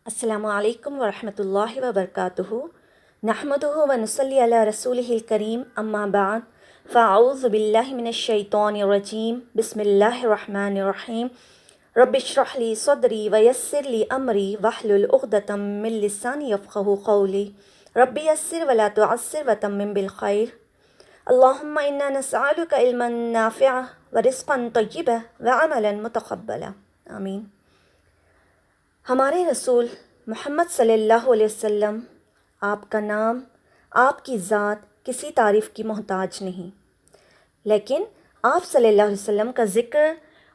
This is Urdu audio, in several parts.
السلام علیکم ورحمۃ اللہ وبرکاتہ نحمدہ ونصلی علی رسولہ الکریم اما بعد فاعوذ باللہ من الشیطان الرجیم بسم اللہ الرحمن الرحیم رب اشرح لی صدری ویسر لی امری واحلل عقدۃ من لسانی یفقہوا قولی رب یسر ولا تعسر وتمم بالخیر اللہم انا نسألک علما نافعا ورزقا طیبا وعملا متقبلا آمین۔ ہمارے رسول محمد صلی اللہ علیہ وسلم، آپ کا نام، آپ کی ذات کسی تعریف کی محتاج نہیں، لیکن آپ صلی اللہ علیہ وسلم کا ذکر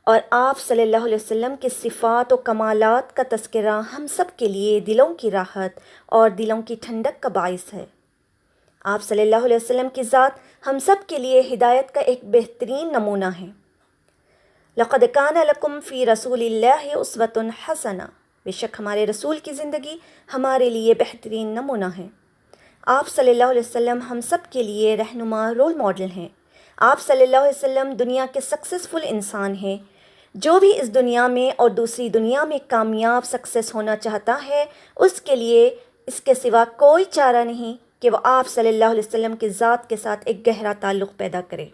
اور آپ صلی اللہ علیہ وسلم کی صفات و کمالات کا تذکرہ ہم سب کے لیے دلوں کی راحت اور دلوں کی ٹھنڈک کا باعث ہے۔ آپ صلی اللہ علیہ وسلم کی ذات ہم سب کے لیے ہدایت کا ایک بہترین نمونہ ہے۔ لقد کان لکم فی رسول اللہ اسوۃ حسنہ، بے شک ہمارے رسول کی زندگی ہمارے لیے بہترین نمونہ ہے۔ آپ صلی اللہ علیہ وسلم ہم سب کے لیے رہنما رول ماڈل ہیں۔ آپ صلی اللہ علیہ وسلم دنیا کے سکسیسفل انسان ہیں۔ جو بھی اس دنیا میں اور دوسری دنیا میں کامیاب سکسیس ہونا چاہتا ہے، اس کے لیے اس کے سوا کوئی چارہ نہیں کہ وہ آپ صلی اللہ علیہ وسلم کی ذات کے ساتھ ایک گہرا تعلق پیدا کرے،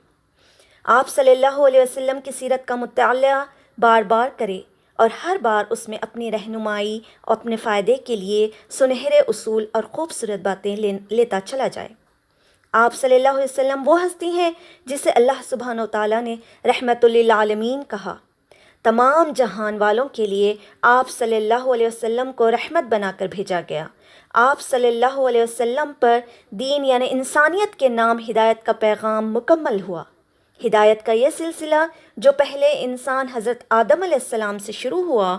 آپ صلی اللہ علیہ وسلم کی سیرت کا مطالعہ بار بار کرے اور ہر بار اس میں اپنی رہنمائی اور اپنے فائدے کے لیے سنہرے اصول اور خوبصورت باتیں لیتا چلا جائے۔ آپ صلی اللہ علیہ وسلم وہ ہستی ہیں جسے اللہ سبحانہ و تعالیٰ نے رحمت للعالمین کہا۔ تمام جہان والوں کے لیے آپ صلی اللہ علیہ وسلم کو رحمت بنا کر بھیجا گیا۔ آپ صلی اللہ علیہ وسلم پر دین یعنی انسانیت کے نام ہدایت کا پیغام مکمل ہوا۔ ہدایت کا یہ سلسلہ جو پہلے انسان حضرت آدم علیہ السلام سے شروع ہوا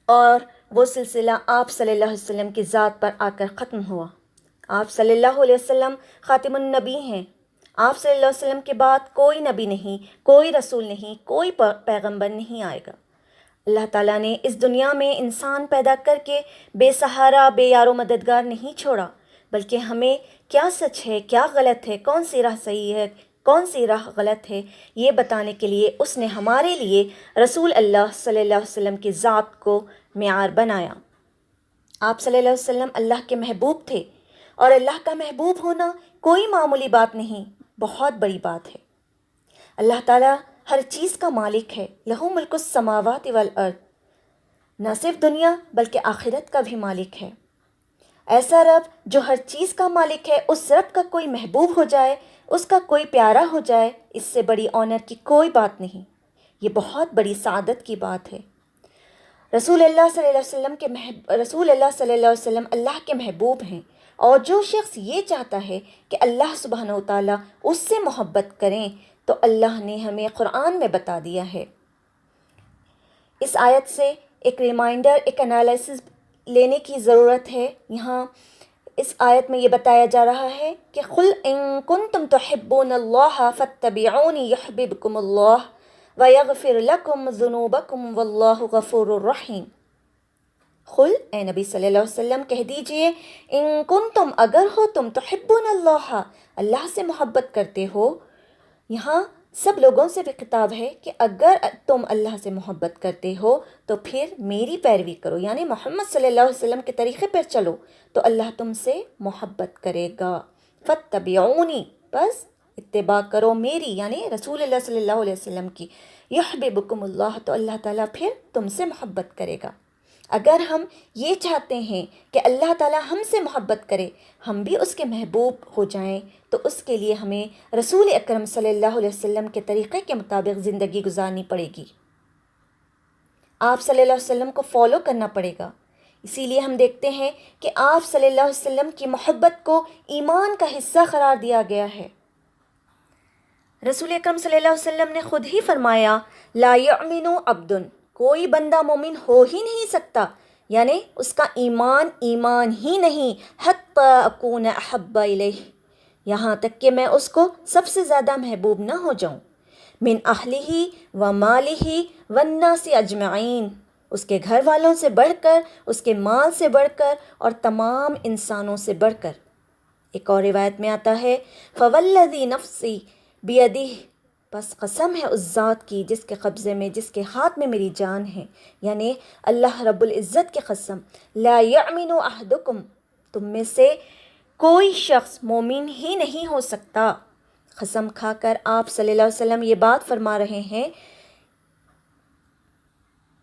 اور وہ سلسلہ آپ صلی اللہ علیہ وسلم کی ذات پر آ کر ختم ہوا۔ آپ صلی اللہ علیہ وسلم خاتم النبی ہیں۔ آپ صلی اللہ علیہ وسلم کے بعد کوئی نبی نہیں، کوئی رسول نہیں، کوئی پیغمبر نہیں آئے گا۔ اللہ تعالیٰ نے اس دنیا میں انسان پیدا کر کے بے سہارا، بے یار و مددگار نہیں چھوڑا، بلکہ ہمیں کیا سچ ہے، کیا غلط ہے، کون سی راہ صحیح ہے، کون سی راہ غلط ہے، یہ بتانے کے لیے اس نے ہمارے لیے رسول اللہ صلی اللہ علیہ وسلم کی ذات کو معیار بنایا۔ آپ صلی اللہ علیہ وسلم اللہ کے محبوب تھے، اور اللہ کا محبوب ہونا کوئی معمولی بات نہیں، بہت بڑی بات ہے۔ اللہ تعالیٰ ہر چیز کا مالک ہے، لہو ملک السماوات والارض، نہ صرف دنیا بلکہ آخرت کا بھی مالک ہے۔ ایسا رب جو ہر چیز کا مالک ہے، اس رب کا کوئی محبوب ہو جائے، اس کا کوئی پیارا ہو جائے، اس سے بڑی آنر کی کوئی بات نہیں۔ یہ بہت بڑی سعادت کی بات ہے۔ رسول اللہ صلی اللہ علیہ وسلم رسول اللہ صلی اللہ علیہ وسلم اللہ کے محبوب ہیں، اور جو شخص یہ چاہتا ہے کہ اللہ سبحانہ و تعالیٰ اس سے محبت کریں تو اللہ نے ہمیں قرآن میں بتا دیا ہے۔ اس آیت سے ایک ریمائنڈر، ایک انالیسس لینے کی ضرورت ہے۔ یہاں اس آیت میں یہ بتایا جا رہا ہے کہ قُلْ إِن كُنتُمْ تُحِبُّونَ اللَّهَ فَاتَّبِعُونِي يُحْبِبْكُمُ اللَّهُ وَيَغْفِرْ لَكُمْ ذُنُوبَكُمْ وَاللَّهُ غَفُورٌ رَحِيمٌ۔ قل، اے نبی صلی اللہ علیہ وسلم کہہ دیجئے، ان کنتم، اگر ہو تم، تحبون اللہ، اللہ سے محبت کرتے ہو۔ یہاں سب لوگوں سے بھی خطاب ہے کہ اگر تم اللہ سے محبت کرتے ہو تو پھر میری پیروی کرو، یعنی محمد صلی اللہ علیہ وسلم کے طریقے پر چلو تو اللہ تم سے محبت کرے گا۔ فاتبعونی، بس اتباع کرو میری، یعنی رسول اللہ صلی اللہ علیہ وسلم کی۔ یحببکم اللہ، تو اللہ تعالیٰ پھر تم سے محبت کرے گا۔ اگر ہم یہ چاہتے ہیں کہ اللہ تعالیٰ ہم سے محبت کرے، ہم بھی اس کے محبوب ہو جائیں، تو اس کے لیے ہمیں رسول اکرم صلی اللہ علیہ وسلم کے طریقے کے مطابق زندگی گزارنی پڑے گی۔ آپ صلی اللہ علیہ وسلم کو فالو کرنا پڑے گا۔ اسی لیے ہم دیکھتے ہیں کہ آپ صلی اللہ علیہ وسلم کی محبت کو ایمان کا حصہ قرار دیا گیا ہے۔ رسول اکرم صلی اللہ علیہ وسلم نے خود ہی فرمایا، لا یؤمن عبد، کوئی بندہ مومن ہو ہی نہیں سکتا، یعنی اس کا ایمان ہی نہیں، حتی اکون احب الیہ، یہاں تک کہ میں اس کو سب سے زیادہ محبوب نہ ہو جاؤں، من اہلہ و مالہ والناس اجمعین، اس کے گھر والوں سے بڑھ کر، اس کے مال سے بڑھ کر، اور تمام انسانوں سے بڑھ کر۔ ایک اور روایت میں آتا ہے، فوالذی نفسی بیدہ، بس قسم ہے اس ذات کی جس کے قبضے میں، جس کے ہاتھ میں میری جان ہے، یعنی اللہ رب العزت کی قسم، لا یؤمن احدکم، تم میں سے کوئی شخص مومن ہی نہیں ہو سکتا۔ قسم کھا کر آپ صلی اللہ علیہ وسلم یہ بات فرما رہے ہیں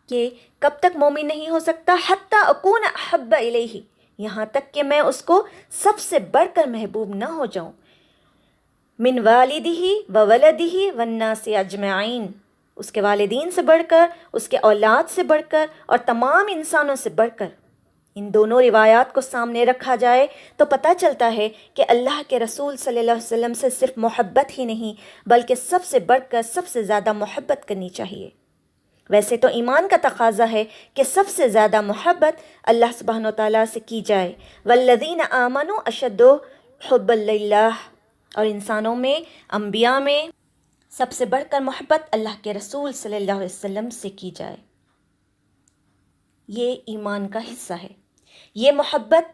کہ کب تک مومن نہیں ہو سکتا؟ حتی اکون احب الیہ، یہاں تک کہ میں اس کو سب سے بڑھ کر محبوب نہ ہو جاؤں، من والدہ و ولدہ والناس اجمعین، اس کے والدین سے بڑھ کر، اس کے اولاد سے بڑھ کر، اور تمام انسانوں سے بڑھ کر۔ ان دونوں روایات کو سامنے رکھا جائے تو پتہ چلتا ہے کہ اللہ کے رسول صلی اللہ علیہ وسلم سے صرف محبت ہی نہیں بلکہ سب سے بڑھ کر سب سے زیادہ محبت کرنی چاہیے۔ ویسے تو ایمان کا تقاضا ہے کہ سب سے زیادہ محبت اللہ سبحانہ و تعالیٰ سے کی جائے، والذین آمنوا اشد حبا للہ، اور انسانوں میں، انبیاء میں سب سے بڑھ کر محبت اللہ کے رسول صلی اللہ علیہ وسلم سے کی جائے۔ یہ ایمان کا حصہ ہے۔ یہ محبت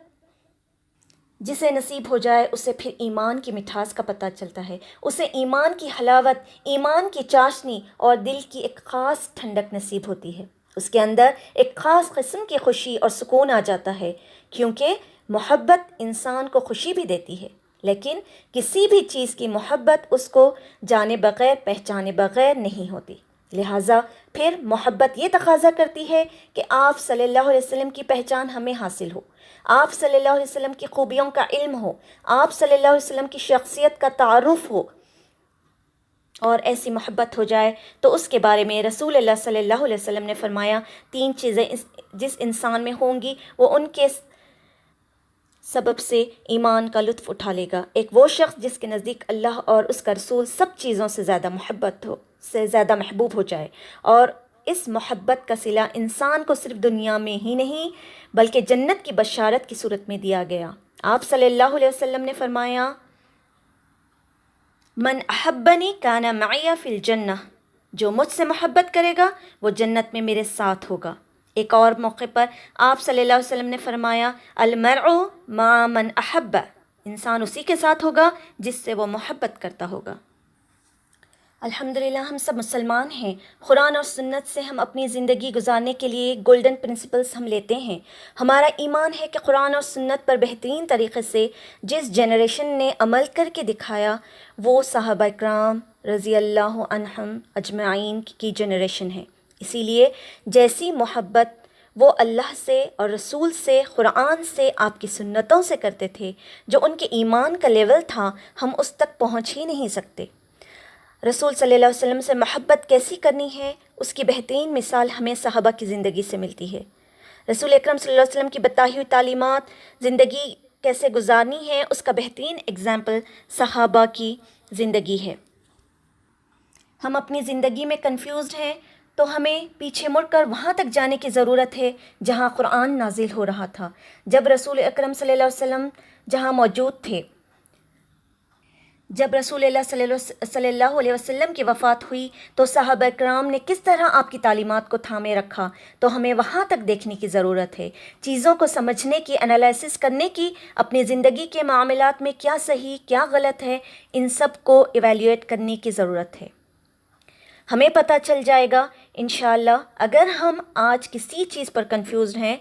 جسے نصیب ہو جائے اسے پھر ایمان کی مٹھاس کا پتہ چلتا ہے، اسے ایمان کی حلاوت، ایمان کی چاشنی اور دل کی ایک خاص ٹھنڈک نصیب ہوتی ہے، اس کے اندر ایک خاص قسم کی خوشی اور سکون آ جاتا ہے، کیونکہ محبت انسان کو خوشی بھی دیتی ہے، لیکن کسی بھی چیز کی محبت اس کو جانے بغیر، پہچانے بغیر نہیں ہوتی۔ لہٰذا پھر محبت یہ تقاضا کرتی ہے کہ آپ صلی اللہ علیہ وسلم کی پہچان ہمیں حاصل ہو، آپ صلی اللہ علیہ وسلم کی خوبیوں کا علم ہو، آپ صلی اللہ علیہ وسلم کی شخصیت کا تعارف ہو، اور ایسی محبت ہو جائے تو اس کے بارے میں رسول اللہ صلی اللہ علیہ وسلم نے فرمایا، 3 چیزیں جس انسان میں ہوں گی وہ ان کے سبب سے ایمان کا لطف اٹھا لے گا۔ ایک وہ شخص جس کے نزدیک اللہ اور اس کا رسول سب چیزوں سے زیادہ محبوب ہو جائے، اور اس محبت کا صلہ انسان کو صرف دنیا میں ہی نہیں بلکہ جنت کی بشارت کی صورت میں دیا گیا۔ آپ صلی اللہ علیہ وسلم نے فرمایا، من احبنی کان معی فی الجنہ، جو مجھ سے محبت کرے گا وہ جنت میں میرے ساتھ ہوگا۔ ایک اور موقع پر آپ صلی اللہ علیہ وسلم نے فرمایا، المرء مع من احب، انسان اسی کے ساتھ ہوگا جس سے وہ محبت کرتا ہوگا۔ الحمدللہ ہم سب مسلمان ہیں، قرآن اور سنت سے ہم اپنی زندگی گزارنے کے لیے گولڈن پرنسپلز ہم لیتے ہیں۔ ہمارا ایمان ہے کہ قرآن اور سنت پر بہترین طریقے سے جس جنریشن نے عمل کر کے دکھایا وہ صحابہ کرام رضی اللہ عنہم اجمعین کی جنریشن ہے۔ اسی لیے جیسی محبت وہ اللہ سے اور رسول سے، قرآن سے، آپ کی سنتوں سے کرتے تھے، جو ان کے ایمان کا لیول تھا، ہم اس تک پہنچ ہی نہیں سکتے۔ رسول صلی اللہ علیہ وسلم سے محبت کیسی کرنی ہے، اس کی بہترین مثال ہمیں صحابہ کی زندگی سے ملتی ہے۔ رسول اکرم صلی اللہ علیہ وسلم کی بتائی ہوئی تعلیمات، زندگی کیسے گزارنی ہے، اس کا بہترین اگزامپل صحابہ کی زندگی ہے۔ ہم اپنی زندگی میں کنفیوزڈ ہیں تو ہمیں پیچھے مڑ کر وہاں تک جانے کی ضرورت ہے جہاں قرآن نازل ہو رہا تھا، جب رسول اکرم صلی اللہ علیہ وسلم جہاں موجود تھے۔ جب رسول اللہ صلی اللہ علیہ وسلم کی وفات ہوئی تو صحابہ کرام نے کس طرح آپ کی تعلیمات کو تھامے رکھا، تو ہمیں وہاں تک دیکھنے کی ضرورت ہے، چیزوں کو سمجھنے کی، انالائسس کرنے کی، اپنی زندگی کے معاملات میں کیا صحیح کیا غلط ہے، ان سب کو ایویلیویٹ کرنے کی ضرورت ہے۔ ہمیں پتہ چل جائے گا انشاءاللہ، اگر ہم آج کسی چیز پر کنفیوزڈ ہیں،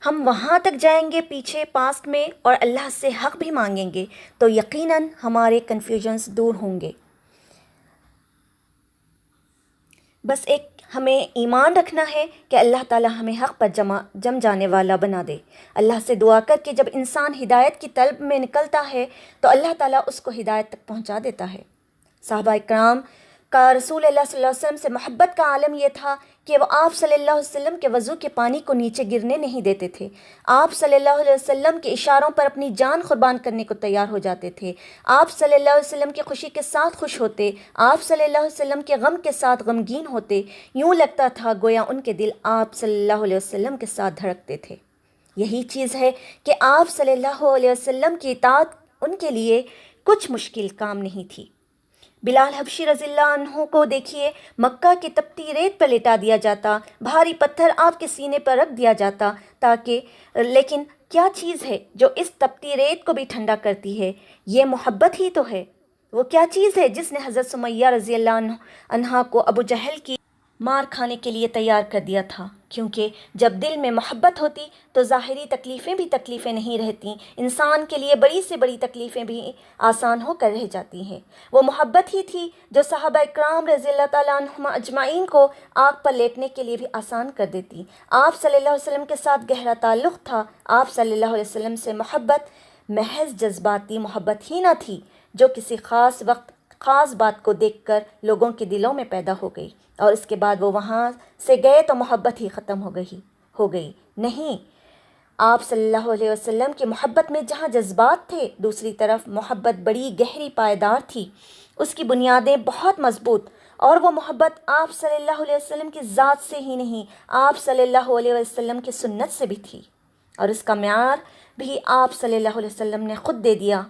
ہم وہاں تک جائیں گے پیچھے پاسٹ میں اور اللہ سے حق بھی مانگیں گے تو یقیناً ہمارے کنفیوژنس دور ہوں گے۔ بس ایک ہمیں ایمان رکھنا ہے کہ اللہ تعالیٰ ہمیں حق پر جم جانے والا بنا دے۔ اللہ سے دعا کر کے جب انسان ہدایت کی طلب میں نکلتا ہے تو اللہ تعالیٰ اس کو ہدایت تک پہنچا دیتا ہے۔ صحابہ کرام کا رسول اللہ صلی اللہ علیہ وسلم سے محبت کا عالم یہ تھا کہ وہ آپ صلی اللہ علیہ وسلم کے وضو کے پانی کو نیچے گرنے نہیں دیتے تھے، آپ صلی اللہ علیہ وسلم کے اشاروں پر اپنی جان قربان کرنے کو تیار ہو جاتے تھے، آپ صلی اللہ علیہ وسلم کی خوشی کے ساتھ خوش ہوتے، آپ صلی اللہ علیہ وسلم کے غم کے ساتھ غمگین ہوتے، یوں لگتا تھا گویا ان کے دل آپ صلی اللہ علیہ وسلم کے ساتھ دھڑکتے تھے۔ یہی چیز ہے کہ آپ صلی اللہ علیہ وسلم کی اطاعت ان کے لیے کچھ مشکل کام نہیں تھی۔ بلال حبشی رضی اللہ عنہ کو دیکھیے، مکہ کی تپتی ریت پر لٹا دیا جاتا، بھاری پتھر آپ کے سینے پر رکھ دیا جاتا لیکن کیا چیز ہے جو اس تپتی ریت کو بھی ٹھنڈا کرتی ہے؟ یہ محبت ہی تو ہے۔ وہ کیا چیز ہے جس نے حضرت سمیہ رضی اللہ عنہا کو ابو جہل کی مار کھانے کے لیے تیار کر دیا تھا؟ کیونکہ جب دل میں محبت ہوتی تو ظاہری تکلیفیں بھی تکلیفیں نہیں رہتی، انسان کے لیے بڑی سے بڑی تکلیفیں بھی آسان ہو کر رہ جاتی ہیں۔ وہ محبت ہی تھی جو صحابہ اکرام رضی اللہ تعالیٰ عنہم اجمعین کو آگ پر لیٹنے کے لیے بھی آسان کر دیتی۔ آپ صلی اللہ علیہ وسلم کے ساتھ گہرا تعلق تھا۔ آپ صلی اللہ علیہ وسلم سے محبت محض جذباتی محبت ہی نہ تھی جو کسی خاص وقت خاص بات کو دیکھ کر لوگوں کے دلوں میں پیدا ہو گئی اور اس کے بعد وہ وہاں سے گئے تو محبت ہی ختم ہو گئی۔ نہیں، آپ صلی اللہ علیہ وسلم کی محبت میں جہاں جذبات تھے، دوسری طرف محبت بڑی گہری پائیدار تھی، اس کی بنیادیں بہت مضبوط، اور وہ محبت آپ صلی اللہ علیہ وسلم کی ذات سے ہی نہیں، آپ صلی اللہ علیہ وسلم کی سنت سے بھی تھی، اور اس کا معیار بھی آپ صلی اللہ علیہ وسلم نے خود دے دیا۔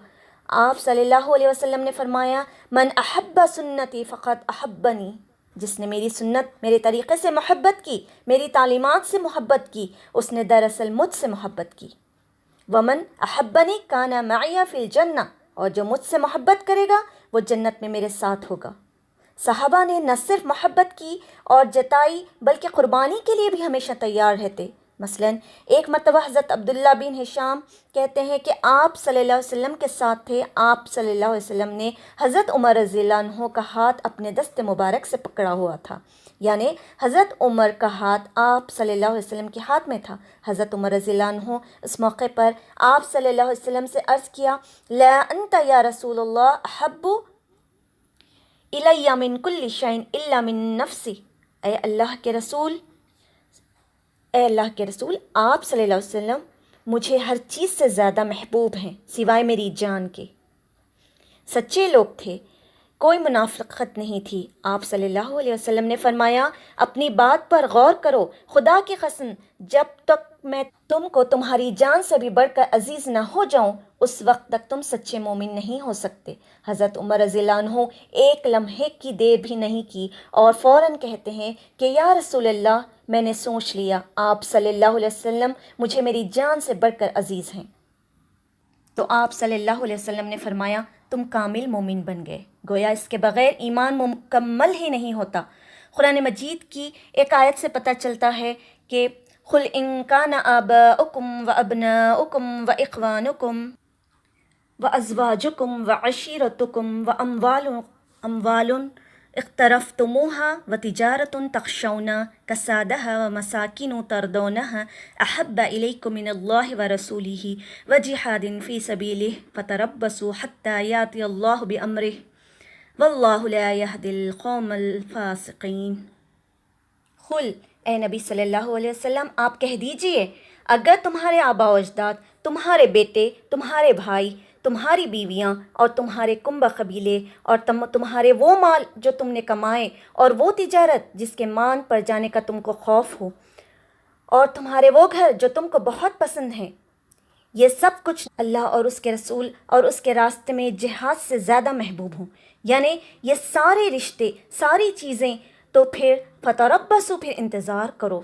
آپ صلی اللہ علیہ وسلم نے فرمایا، من احب سنتی فقط احبنی، جس نے میری سنت، میرے طریقے سے محبت کی، میری تعلیمات سے محبت کی، اس نے دراصل مجھ سے محبت کی۔ ومن احبنی کان معی فی الجنہ، اور جو مجھ سے محبت کرے گا وہ جنت میں میرے ساتھ ہوگا۔ صحابہ نے نہ صرف محبت کی اور جتائی بلکہ قربانی کے لیے بھی ہمیشہ تیار رہتے۔ مثلاً ایک مرتبہ حضرت عبداللہ بن ہشام کہتے ہیں کہ آپ صلی اللہ علیہ وسلم کے ساتھ تھے، آپ صلی اللہ علیہ وسلم نے حضرت عمر رضی اللہ عنہ کا ہاتھ اپنے دست مبارک سے پکڑا ہوا تھا، یعنی حضرت عمر کا ہاتھ آپ صلی اللہ علیہ وسلم کے ہاتھ میں تھا۔ حضرت عمر رضی اللہ عنہ اس موقع پر آپ صلی اللہ علیہ وسلم سے عرض کیا، لا انت یا رسول اللہ احب الی من کل شیء الا من نفسی، اے اللہ کے رسول، آپ صلی اللہ علیہ وسلم مجھے ہر چیز سے زیادہ محبوب ہیں سوائے میری جان کے۔ سچے لوگ تھے، کوئی منافقت نہیں تھی۔ آپ صلی اللہ علیہ وسلم نے فرمایا، اپنی بات پر غور کرو، خدا کی قسم جب تک میں تم کو تمہاری جان سے بھی بڑھ کر عزیز نہ ہو جاؤں اس وقت تک تم سچے مومن نہیں ہو سکتے۔ حضرت عمر رضی اللہ عنہ ایک لمحے کی دیر بھی نہیں کی اور فوراً کہتے ہیں کہ یا رسول اللہ، میں نے سوچ لیا آپ صلی اللہ علیہ وسلم مجھے میری جان سے بڑھ کر عزیز ہیں۔ تو آپ صلی اللہ علیہ وسلم نے فرمایا، تم کامل مومن بن گئے۔ گویا اس کے بغیر ایمان مکمل ہی نہیں ہوتا۔ قرآن مجید کی ایک آیت سے پتہ چلتا ہے کہ قُلْ إِن كَانَ آبَاؤُكُمْ وَأَبْنَاؤُكُمْ وَإِخْوَانُكُمْ وَأَزْوَاجُكُمْ وَعَشِيرَتُكُمْ وَأَمْوَالٌ اقترفتموها وتجارة تخشون كسادها ومساكن ترضونها أحب إليكم من الله ورسوله وجهاد في سبيله فتربصوا حتى يأتي الله بأمره والله لا يهدي القوم الفاسقين۔ قل، اے نبی صلی اللہ علیہ وسلم آپ کہہ دیجئے، اگر تمہارے آبا و اجداد، تمہارے بیٹے، تمہارے بھائی، تمہاری بیویاں اور تمہارے کنبہ قبیلے اور تمہارے وہ مال جو تم نے کمائے اور وہ تجارت جس کے مان پر جانے کا تم کو خوف ہو اور تمہارے وہ گھر جو تم کو بہت پسند ہیں، یہ سب کچھ اللہ اور اس کے رسول اور اس کے راستے میں جہاد سے زیادہ محبوب ہوں، یعنی یہ سارے رشتے، ساری چیزیں، تو پھر فتربصوا، پھر انتظار کرو،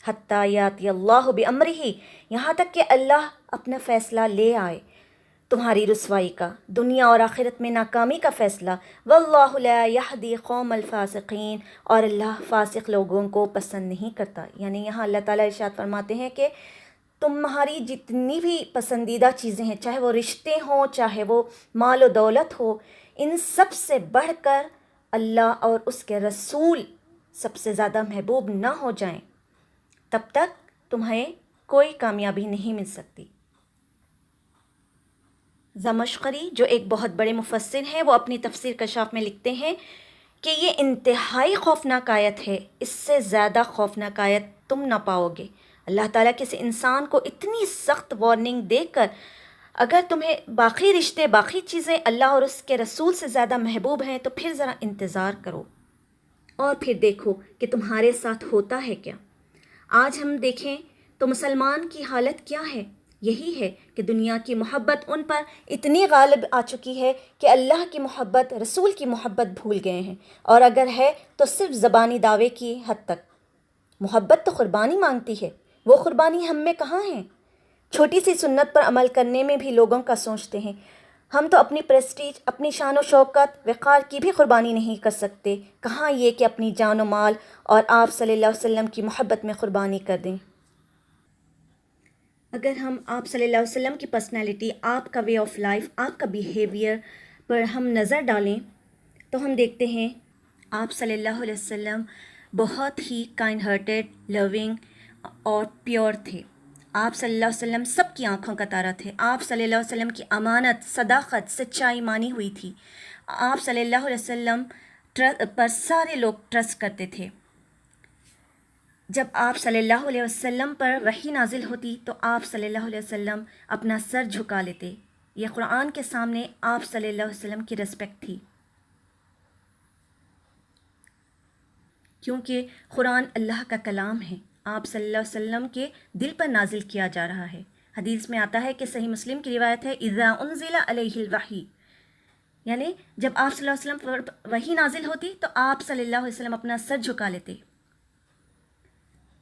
حتیٰ یاتی اللہ بامرہ، یہاں تک کہ اللہ اپنا فیصلہ لے آئے تمہاری رسوائی کا، دنیا اور آخرت میں ناکامی کا فیصلہ۔ واللہ لا یہدی قوم الفاسقین، اور اللہ فاسق لوگوں کو پسند نہیں کرتا۔ یعنی یہاں اللہ تعالیٰ ارشاد فرماتے ہیں کہ تمہاری جتنی بھی پسندیدہ چیزیں ہیں، چاہے وہ رشتے ہوں، چاہے وہ مال و دولت ہو، ان سب سے بڑھ کر اللہ اور اس کے رسول سب سے زیادہ محبوب نہ ہو جائیں، تب تک تمہیں کوئی کامیابی نہیں مل سکتی۔ زمخشری جو ایک بہت بڑے مفسر ہیں، وہ اپنی تفسیر کشاف میں لکھتے ہیں کہ یہ انتہائی خوفناک آیت ہے، اس سے زیادہ خوفناک آیت تم نہ پاؤ گے۔ اللہ تعالیٰ کسی انسان کو اتنی سخت وارننگ دے کر، اگر تمہیں باقی رشتے، باقی چیزیں اللہ اور اس کے رسول سے زیادہ محبوب ہیں تو پھر ذرا انتظار کرو اور پھر دیکھو کہ تمہارے ساتھ ہوتا ہے کیا۔ آج ہم دیکھیں تو مسلمان کی حالت کیا ہے؟ یہی ہے کہ دنیا کی محبت ان پر اتنی غالب آ چکی ہے کہ اللہ کی محبت، رسول کی محبت بھول گئے ہیں، اور اگر ہے تو صرف زبانی دعوے کی حد تک۔ محبت تو قربانی مانگتی ہے، وہ قربانی ہم میں کہاں ہے؟ چھوٹی سی سنت پر عمل کرنے میں بھی لوگوں کا سوچتے ہیں، ہم تو اپنی پریسٹیج، اپنی شان و شوکت، وقار کی بھی قربانی نہیں کر سکتے، کہاں یہ کہ اپنی جان و مال اور آپ صلی اللہ علیہ وسلم کی محبت میں قربانی کر دیں۔ اگر ہم آپ صلی اللہ علیہ وسلم کی پرسنالٹی، آپ کا وے آف لائف، آپ کا بیہیویئر پر ہم نظر ڈالیں تو ہم دیکھتے ہیں آپ صلی اللہ علیہ وسلم بہت ہی کائنڈ ہارٹیڈ، لونگ اور پیور تھے۔ آپ صلی اللہ علیہ وسلم سب کی آنکھوں کا تارا تھے۔ آپ صلی اللہ علیہ وسلم کی امانت، صداقت، سچائی مانی ہوئی تھی۔ آپ صلی اللہ علیہ وسلم پر سارے لوگ ٹرسٹ کرتے تھے۔ جب آپ صلی اللہ علیہ وسلم پر وحی نازل ہوتی تو آپ صلی اللہ علیہ وسلم اپنا سر جھکا لیتے۔ یہ قرآن کے سامنے آپ صلی اللہ علیہ وسلم کی رسپیکٹ تھی، کیونکہ قرآن اللہ کا کلام ہے، آپ صلی اللہ علیہ وسلم کے دل پر نازل کیا جا رہا ہے۔ حدیث میں آتا ہے کہ صحیح مسلم کی روایت ہے، اذا انزل علیہ الوحی، یعنی جب آپ صلی اللہ علیہ وسلم پر وحی نازل ہوتی تو آپ صلی اللہ علیہ وسلم اپنا سر جھکا لیتے۔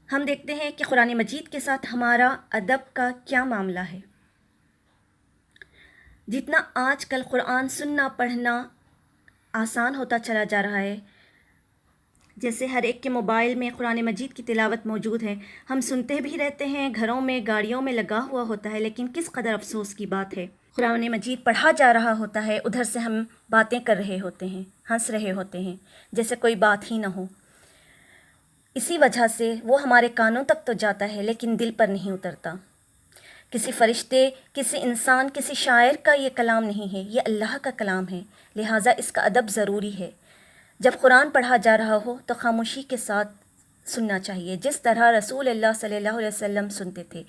ہم دیکھتے ہیں کہ قرآن مجید کے ساتھ ہمارا ادب کا کیا معاملہ ہے۔ جتنا آج کل قرآن سننا پڑھنا آسان ہوتا چلا جا رہا ہے، جیسے ہر ایک کے موبائل میں قرآن مجید کی تلاوت موجود ہے، ہم سنتے بھی رہتے ہیں، گھروں میں گاڑیوں میں لگا ہوا ہوتا ہے، لیکن کس قدر افسوس کی بات ہے، قرآن مجید پڑھا جا رہا ہوتا ہے، ادھر سے ہم باتیں کر رہے ہوتے ہیں، ہنس رہے ہوتے ہیں، جیسے کوئی بات ہی نہ ہو۔ اسی وجہ سے وہ ہمارے کانوں تک تو جاتا ہے لیکن دل پر نہیں اترتا۔ کسی فرشتے، کسی انسان، کسی شاعر کا یہ کلام نہیں ہے، یہ اللہ کا کلام ہے، لہٰذا اس کا ادب ضروری ہے۔ جب قرآن پڑھا جا رہا ہو تو خاموشی کے ساتھ سننا چاہیے، جس طرح رسول اللہ صلی اللہ علیہ وسلم سنتے تھے۔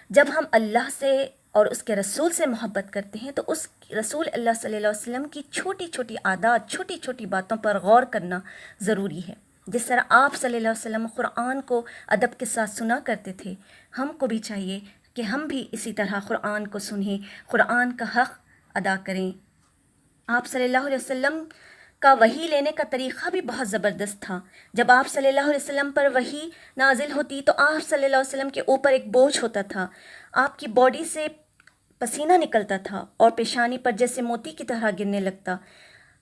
جب ہم اللہ سے اور اس کے رسول سے محبت کرتے ہیں تو اس رسول اللہ صلی اللہ علیہ وسلم کی چھوٹی چھوٹی عادات، چھوٹی چھوٹی باتوں پر غور کرنا ضروری ہے۔ جس طرح آپ صلی اللہ علیہ وسلم قرآن کو ادب کے ساتھ سنا کرتے تھے، ہم کو بھی چاہیے کہ ہم بھی اسی طرح قرآن کو سنیں، قرآن کا حق ادا کریں۔ آپ صلی اللہ علیہ وسلم کا وحی لینے کا طریقہ بھی بہت زبردست تھا۔ جب آپ صلی اللہ علیہ وسلم پر وحی نازل ہوتی تو آپ صلی اللہ علیہ وسلم کے اوپر ایک بوجھ ہوتا تھا، آپ کی باڈی سے پسینہ نکلتا تھا اور پیشانی پر جیسے موتی کی طرح گرنے لگتا۔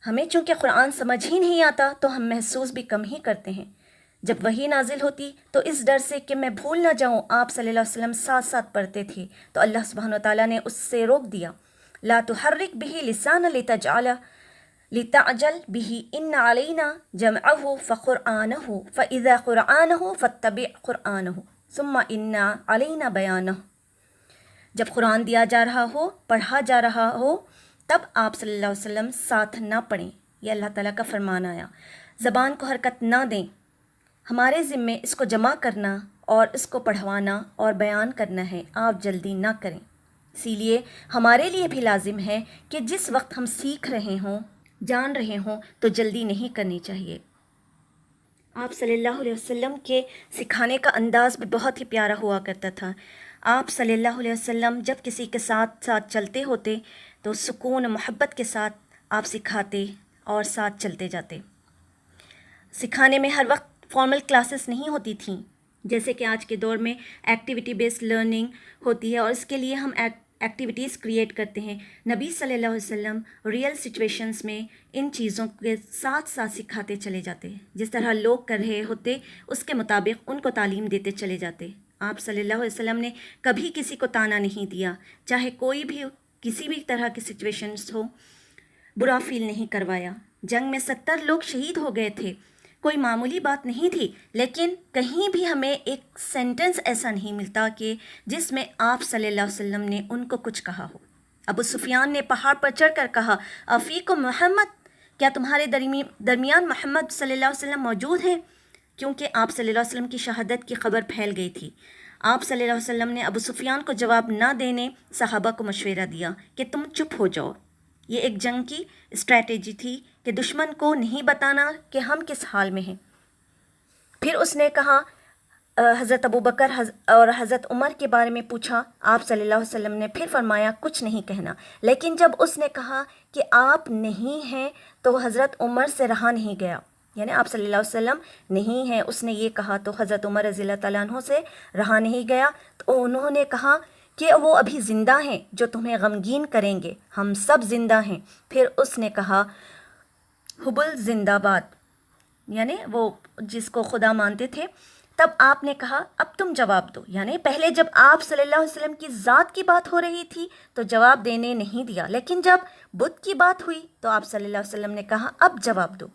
ہمیں چونکہ قرآن سمجھ ہی نہیں آتا تو ہم محسوس بھی کم ہی کرتے ہیں۔ جب وحی نازل ہوتی تو اس ڈر سے کہ میں بھول نہ جاؤں، آپ صلی اللہ علیہ وسلم ساتھ ساتھ پڑھتے تھے، تو اللہ سبحانہ وتعالیٰ نے اس سے روک دیا۔ لا تحرک به لسانا لتعجل به ان علینا جمعه فقرآنه فاذا قرآنه فاتبع قرآنه ثم ان علینا بیانہ۔ جب قرآن دیا جا رہا ہو، پڑھا جا رہا ہو، تب آپ صلی اللہ علیہ وسلم ساتھ نہ پڑھیں، یہ اللہ تعالیٰ کا فرمان آیا۔ زبان کو حرکت نہ دیں، ہمارے ذمے اس کو جمع کرنا اور اس کو پڑھوانا اور بیان کرنا ہے، آپ جلدی نہ کریں۔ اسی لیے ہمارے لیے بھی لازم ہے کہ جس وقت ہم سیکھ رہے ہوں، جان رہے ہوں، تو جلدی نہیں کرنی چاہیے۔ آپ صلی اللہ علیہ وسلم کے سکھانے کا انداز بھی بہت ہی پیارا ہوا کرتا تھا۔ آپ صلی اللہ علیہ وسلم جب کسی کے ساتھ ساتھ چلتے ہوتے تو سکون و محبت کے ساتھ آپ سکھاتے اور ساتھ چلتے جاتے۔ سکھانے میں ہر وقت فارمل کلاسز نہیں ہوتی تھیں، جیسے کہ آج کے دور میں ایکٹیویٹی بیسڈ لرننگ ہوتی ہے، اور اس کے لیے ہم ایکٹیویٹیز کریٹ کرتے ہیں۔ نبی صلی اللہ علیہ وسلم ریئل سچویشنز میں ان چیزوں کے ساتھ ساتھ سکھاتے چلے جاتے، جس طرح لوگ کر رہے ہوتے اس کے مطابق ان کو تعلیم دیتے چلے جاتے۔ آپ صلی اللہ علیہ وسلم نے کبھی کسی کو طعنہ نہیں دیا، چاہے کوئی بھی کسی بھی طرح کی سچویشنز ہو، برا فیل نہیں کروایا۔ جنگ میں 70 لوگ شہید ہو گئے تھے، کوئی معمولی بات نہیں تھی، لیکن کہیں بھی ہمیں ایک سینٹنس ایسا نہیں ملتا کہ جس میں آپ صلی اللہ علیہ وسلم نے ان کو کچھ کہا ہو۔ ابو سفیان نے پہاڑ پر چڑھ کر کہا، افیکم محمد، کیا تمہارے درمیان محمد صلی اللہ علیہ وسلم موجود ہیں؟ کیونکہ آپ صلی اللہ علیہ وسلم کی شہادت کی خبر پھیل گئی تھی۔ آپ صلی اللہ علیہ وسلم نے ابو سفیان کو جواب نہ دینے صحابہ کو مشورہ دیا کہ تم چپ ہو جاؤ۔ یہ ایک جنگ کی اسٹریٹجی تھی کہ دشمن کو نہیں بتانا کہ ہم کس حال میں ہیں۔ پھر اس نے کہا، حضرت ابوبکر اور حضرت عمر کے بارے میں پوچھا، آپ صلی اللہ علیہ وسلم نے پھر فرمایا کچھ نہیں کہنا۔ لیکن جب اس نے کہا کہ آپ نہیں ہیں تو حضرت عمر سے رہا نہیں گیا، یعنی آپ صلی اللہ علیہ وسلم نہیں ہیں، اس نے یہ کہا تو حضرت عمر رضی اللہ تعالیٰ عنہ سے رہا نہیں گیا، تو انہوں نے کہا کہ وہ ابھی زندہ ہیں جو تمہیں غمگین کریں گے، ہم سب زندہ ہیں۔ پھر اس نے کہا حبل زندہ باد، یعنی وہ جس کو خدا مانتے تھے۔ تب آپ نے کہا اب تم جواب دو، یعنی پہلے جب آپ صلی اللہ علیہ وسلم کی ذات کی بات ہو رہی تھی تو جواب دینے نہیں دیا، لیکن جب بت کی بات ہوئی تو آپ صلی اللہ علیہ وسلم نے کہا اب جواب دو،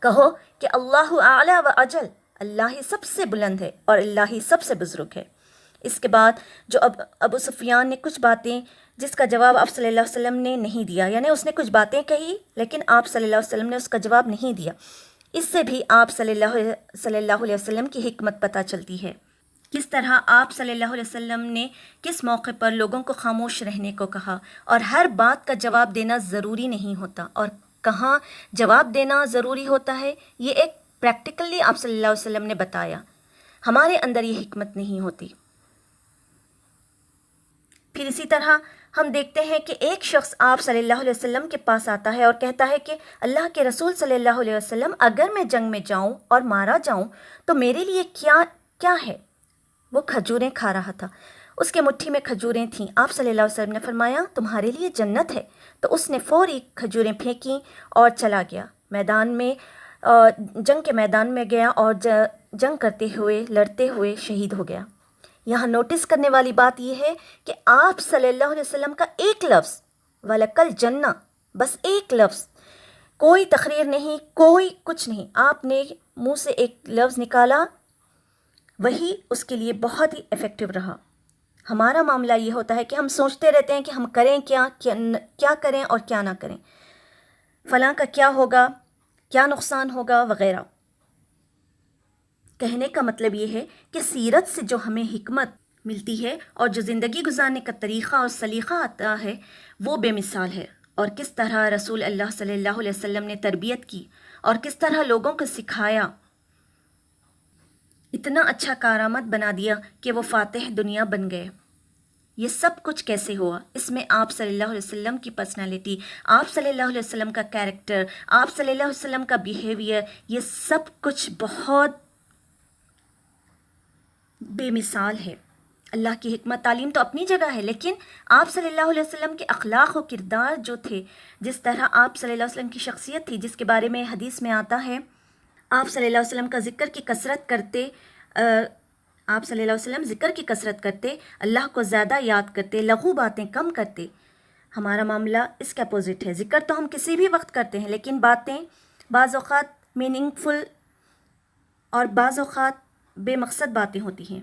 کہو کہ اللہ اعلی و اجل، اللہ ہی سب سے بلند ہے اور اللہ ہی سب سے بزرگ ہے۔ اس کے بعد جو ابو سفیان نے کچھ باتیں جس کا جواب آپ صلی اللہ علیہ وسلم نے نہیں دیا، یعنی اس نے کچھ باتیں کہی لیکن آپ صلی اللہ علیہ وسلم نے اس کا جواب نہیں دیا، اس سے بھی آپ صلی اللہ علیہ وسلم کی حکمت پتہ چلتی ہے۔ کس طرح آپ صلی اللہ علیہ وسلم نے کس موقع پر لوگوں کو خاموش رہنے کو کہا، اور ہر بات کا جواب دینا ضروری نہیں ہوتا، اور کہاں جواب دینا ضروری ہوتا ہے، یہ ایک پریکٹیکلی آپ صلی اللہ علیہ وسلم نے بتایا۔ ہمارے اندر یہ حکمت نہیں ہوتی۔ پھر اسی طرح ہم دیکھتے ہیں کہ ایک شخص آپ صلی اللہ علیہ وسلم کے پاس آتا ہے اور کہتا ہے کہ اللہ کے رسول صلی اللہ علیہ وسلم، اگر میں جنگ میں جاؤں اور مارا جاؤں تو میرے لیے کیا ہے؟ وہ کھجوریں کھا رہا تھا، اس کے مٹھی میں کھجوریں تھیں۔ آپ صلی اللہ علیہ وسلم نے فرمایا تمہارے لیے جنت ہے، تو اس نے فوری کھجوریں پھینکیں اور چلا گیا جنگ کے میدان میں گیا اور جنگ کرتے ہوئے لڑتے ہوئے شہید ہو گیا۔ یہاں نوٹس کرنے والی بات یہ ہے کہ آپ صلی اللہ علیہ وسلم کا ایک لفظ وَلَكَ الْجَنَّةُ، بس ایک لفظ، کوئی تقریر نہیں، کوئی کچھ نہیں، آپ نے منہ سے ایک لفظ نکالا، وہی اس کے لیے بہت ہی ایفیکٹو رہا۔ ہمارا معاملہ یہ ہوتا ہے کہ ہم سوچتے رہتے ہیں کہ ہم کریں کیا کریں اور کیا نہ کریں، فلاں کا کیا ہوگا، کیا نقصان ہوگا وغیرہ۔ کہنے کا مطلب یہ ہے کہ سیرت سے جو ہمیں حکمت ملتی ہے اور جو زندگی گزارنے کا طریقہ اور سلیقہ آتا ہے وہ بے مثال ہے، اور کس طرح رسول اللہ صلی اللہ علیہ وسلم نے تربیت کی اور کس طرح لوگوں کو سکھایا، اتنا اچھا کارآمد بنا دیا کہ وہ فاتح دنیا بن گئے۔ یہ سب کچھ کیسے ہوا؟ اس میں آپ صلی اللہ علیہ وسلم کی پرسنالٹی، آپ صلی اللہ علیہ وسلم کا کیریکٹر، آپ صلی اللہ علیہ وسلم کا بیہیویئر، یہ سب کچھ بہت بے مثال ہے۔ اللہ کی حکمت تعلیم تو اپنی جگہ ہے، لیکن آپ صلی اللہ علیہ وسلم کے اخلاق و کردار جو تھے، جس طرح آپ صلی اللہ علیہ وسلم کی شخصیت تھی، جس کے بارے میں حدیث میں آتا ہے آپ صلی اللہ علیہ وسلم کا ذکر کی کثرت کرتے، آپ صلی اللہ علیہ وسلم ذکر کی کثرت کرتے، اللہ کو زیادہ یاد کرتے، لغو باتیں کم کرتے۔ ہمارا معاملہ اس کے اپوزٹ ہے، ذکر تو ہم کسی بھی وقت کرتے ہیں، لیکن باتیں بعض اوقات میننگ فل اور بعض اوقات بے مقصد باتیں ہوتی ہیں۔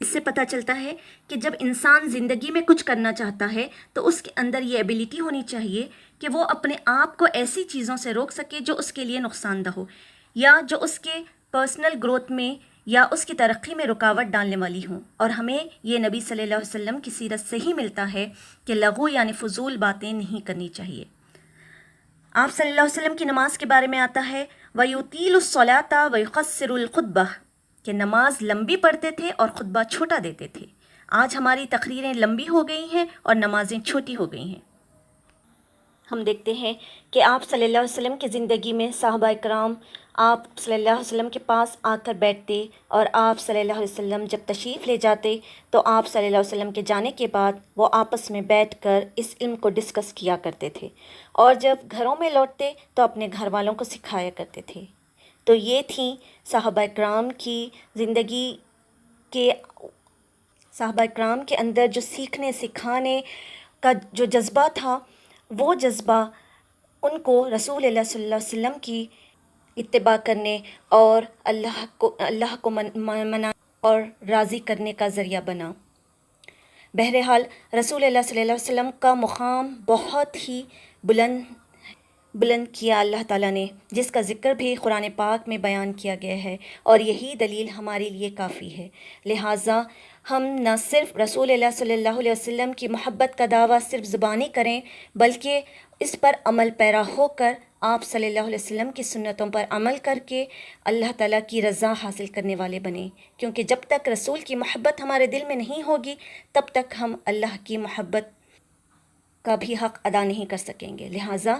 اس سے پتہ چلتا ہے کہ جب انسان زندگی میں کچھ کرنا چاہتا ہے تو اس کے اندر یہ ایبیلٹی ہونی چاہیے کہ وہ اپنے آپ کو ایسی چیزوں سے روک سکے جو اس کے لیے نقصان دہ ہو، یا جو اس کے پرسنل گروتھ میں یا اس کی ترقی میں رکاوٹ ڈالنے والی ہوں۔ اور ہمیں یہ نبی صلی اللہ علیہ وسلم کی سیرت سے ہی ملتا ہے کہ لغو یعنی فضول باتیں نہیں کرنی چاہیے۔ آپ صلی اللہ علیہ وسلم کی نماز کے بارے میں آتا ہے وَيُطِيلُ الصَّلَاةَ وَيُقَصِّرُ الْخُطْبَةَ، کہ نماز لمبی پڑھتے تھے اور خطبہ چھوٹا دیتے تھے۔ آج ہماری تقریریں لمبی ہو گئی ہیں اور نمازیں چھوٹی ہو گئی ہیں۔ ہم دیکھتے ہیں کہ آپ صلی اللہ علیہ وسلم کی زندگی میں صحابہ اکرام آپ صلی اللہ علیہ وسلم کے پاس آ کر بیٹھتے، اور آپ صلی اللہ علیہ وسلم جب تشریف لے جاتے تو آپ صلی اللہ علیہ وسلم کے جانے کے بعد وہ آپس میں بیٹھ کر اس علم کو ڈسکس کیا کرتے تھے، اور جب گھروں میں لوٹتے تو اپنے گھر والوں کو سکھایا کرتے تھے۔ تو یہ تھیں صحابہ اکرام کی زندگی کے، صحابہ اکرام کے اندر جو سیکھنے سکھانے کا جو جذبہ تھا، وہ جذبہ ان کو رسول اللہ صلی اللہ علیہ وسلم کی اتباع کرنے اور اللہ کو منا اور راضی کرنے کا ذریعہ بنا۔ بہرحال رسول اللہ صلی اللہ علیہ وسلم کا مقام بہت ہی بلند کیا اللہ تعالیٰ نے، جس کا ذکر بھی قرآن پاک میں بیان کیا گیا ہے، اور یہی دلیل ہمارے لیے کافی ہے۔ لہٰذا ہم نہ صرف رسول اللہ صلی اللہ علیہ وسلم کی محبت کا دعویٰ صرف زبانی کریں، بلکہ اس پر عمل پیرا ہو کر آپ صلی اللہ علیہ وسلم کی سنتوں پر عمل کر کے اللہ تعالیٰ کی رضا حاصل کرنے والے بنیں، کیونکہ جب تک رسول کی محبت ہمارے دل میں نہیں ہوگی تب تک ہم اللہ کی محبت کا بھی حق ادا نہیں کر سکیں گے۔ لہٰذا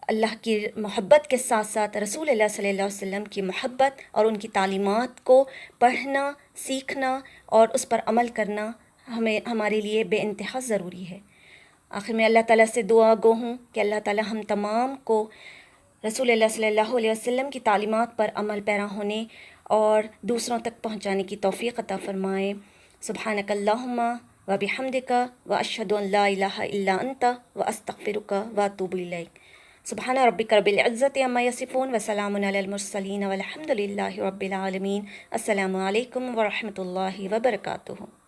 اللہ کی محبت کے ساتھ ساتھ رسول اللہ صلی اللہ علیہ وسلم کی محبت اور ان کی تعلیمات کو پڑھنا، سیکھنا اور اس پر عمل کرنا ہمارے لیے بے انتہا ضروری ہے۔ آخر میں اللہ تعالیٰ سے دعا گو ہوں کہ اللہ تعالیٰ ہم تمام کو رسول اللہ صلی اللہ علیہ وسلم کی تعلیمات پر عمل پیرا ہونے اور دوسروں تک پہنچانے کی توفیق عطا فرمائے۔ سبحانک اللہم و بحمدک و اشہد ان لا الہ الا انت و استغفرک و اتوب الیک۔ سبحان ربک رب العزت عما یصفون و سلام علی المرسلین والحمد للہ رب العالمین۔ السلام علیکم ورحمۃ اللہ وبرکاتہ۔